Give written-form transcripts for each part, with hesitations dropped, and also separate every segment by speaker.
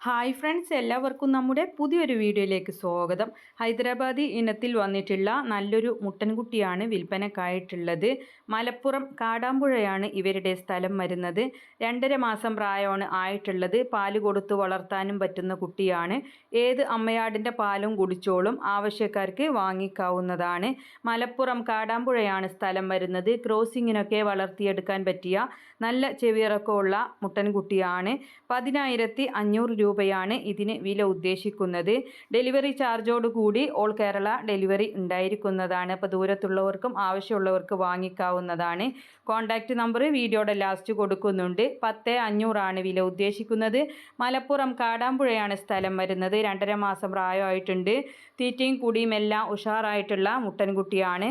Speaker 1: Hi friends, എല്ലാവർക്കും നമ്മുടെ പുതിയൊരു വീഡിയോയിലേക്ക് സ്വാഗതം. ഹൈദരാബാദി ഇനത്തിൽ വന്നിട്ടുള്ള നല്ലൊരു മുട്ടൻകുട്ടിയാണ് വിൽപ്പനക്കായിട്ടുള്ളത്. മലപ്പുറം കാടാമ്പുഴയാണ് ഇവരുടെ സ്ഥലം വരുന്നത്. 2.5 മാസം പ്രായമാണ് ആയിട്ടുള്ളത്. പാല് കൊടുത്തു വളർത്താനും പറ്റുന്ന കുട്ടിയാണ്. ഏത് അമ്മയാടിൻ്റെ പാലും കുടിച്ചോളും. ആവശ്യക്കാർക്ക് വാങ്ങിക്കാവുന്നതാണ്. മലപ്പുറം കാടാമ്പുഴയാണ് സ്ഥലം വരുന്നത്. ക്രോസിങ്ങിനൊക്കെ വളർത്തിയെടുക്കാൻ പറ്റിയ നല്ല ചെവിയിറക്കമുള്ള മുട്ടൻകുട്ടിയാണ്. 10,500 രൂപയാണ് ഇതിന് വില ഉദ്ദേശിക്കുന്നത്. ഡെലിവറി ചാർജോട് കൂടി ഓൾ കേരള ഡെലിവറി ഉണ്ടായിരിക്കുന്നതാണ്. അപ്പോൾ ദൂരത്തുള്ളവർക്കും ആവശ്യമുള്ളവർക്ക് വാങ്ങിക്കാവുന്നതാണ്. കോൺടാക്റ്റ് നമ്പർ വീഡിയോയുടെ ലാസ്റ്റ് കൊടുക്കുന്നുണ്ട്. 10,500 വില ഉദ്ദേശിക്കുന്നത്. മലപ്പുറം കാടാമ്പുഴയാണ് സ്ഥലം വരുന്നത്. 2.5 മാസം പ്രായമായിട്ടുണ്ട്. തീറ്റയും കുടിയും എല്ലാം ഉഷാറായിട്ടുള്ള മുട്ടൻകുട്ടിയാണ്.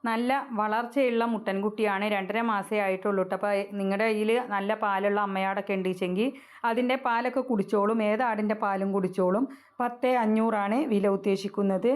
Speaker 1: നല്ല വളർച്ചയുള്ള മുട്ടൻകുട്ടിയാണ്. 2.5 മാസമേ ആയിട്ടുള്ളൂ കേട്ടോ. അപ്പോൾ നിങ്ങളുടെ കയ്യിൽ നല്ല പാലുള്ള അമ്മയാടൊക്കെ ഉണ്ടെങ്കിൽ അതിൻ്റെ പാലൊക്കെ കുടിച്ചോളും. ഏതാടിൻ്റെ പാലും കുടിച്ചോളും. 10,500 വില ഉദ്ദേശിക്കുന്നത്.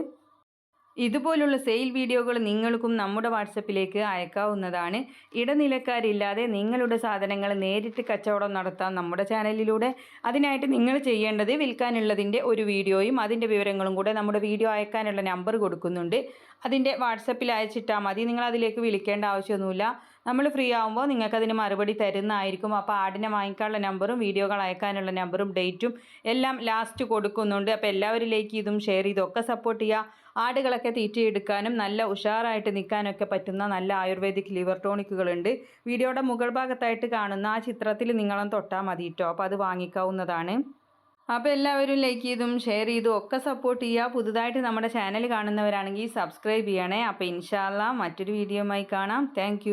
Speaker 1: ഇതുപോലുള്ള സെയിൽ വീഡിയോകൾ നിങ്ങൾക്കും നമ്മുടെ വാട്സപ്പിലേക്ക് അയക്കാവുന്നതാണ്. ഇടനിലക്കാരില്ലാതെ നിങ്ങളുടെ സാധനങ്ങൾ നേരിട്ട് കച്ചവടം നടത്താം നമ്മുടെ ചാനലിലൂടെ. അതിനായിട്ട് നിങ്ങൾ ചെയ്യേണ്ടത് വിൽക്കാനുള്ളതിൻ്റെ ഒരു വീഡിയോയും അതിൻ്റെ വിവരങ്ങളും കൂടെ നമ്മുടെ വീഡിയോ അയക്കാനുള്ള നമ്പർ കൊടുക്കുന്നുണ്ട്. അതിൻ്റെ വാട്സപ്പിൽ അയച്ചിട്ടാൽ മതി. നിങ്ങൾ അതിലേക്ക് വിളിക്കേണ്ട ആവശ്യമൊന്നുമില്ല. നമ്മൾ ഫ്രീ ആകുമ്പോൾ നിങ്ങൾക്കതിന് മറുപടി തരുന്നതായിരിക്കും. അപ്പോൾ ആടിനെ വാങ്ങിക്കാനുള്ള നമ്പറും വീഡിയോകൾ അയക്കാനുള്ള നമ്പറും ഡേറ്റും എല്ലാം ലാസ്റ്റ് കൊടുക്കുന്നുണ്ട്. അപ്പോൾ എല്ലാവരിലേക്ക് ഇതും ഷെയർ ചെയ്തൊക്കെ സപ്പോർട്ട് ചെയ്യുക. ആടുകളൊക്കെ തീറ്റയെടുക്കാനും നല്ല ഉഷാറായിട്ട് നിൽക്കാനൊക്കെ പറ്റുന്ന നല്ല ആയുർവേദിക് ലിവർ ടോണിക്കുകളുണ്ട്. വീഡിയോയുടെ മുകൾ ഭാഗത്തായിട്ട് കാണുന്ന ആ ചിത്രത്തിൽ നിങ്ങളും തൊട്ടാൽ മതി കേട്ടോ. അപ്പോൾ അത് വാങ്ങിക്കാവുന്നതാണ്. അപ്പോൾ എല്ലാവരും ലൈക്ക് ചെയ്തും ഷെയർ ചെയ്തും ഒക്കെ സപ്പോർട്ട് ചെയ്യുക. പുതുതായിട്ട് നമ്മുടെ ചാനൽ കാണുന്നവരാണെങ്കിൽ സബ്സ്ക്രൈബ് ചെയ്യണേ. അപ്പോൾ ഇൻഷാ അല്ലാഹ് മറ്റൊരു വീഡിയോയുമായി കാണാം. താങ്ക്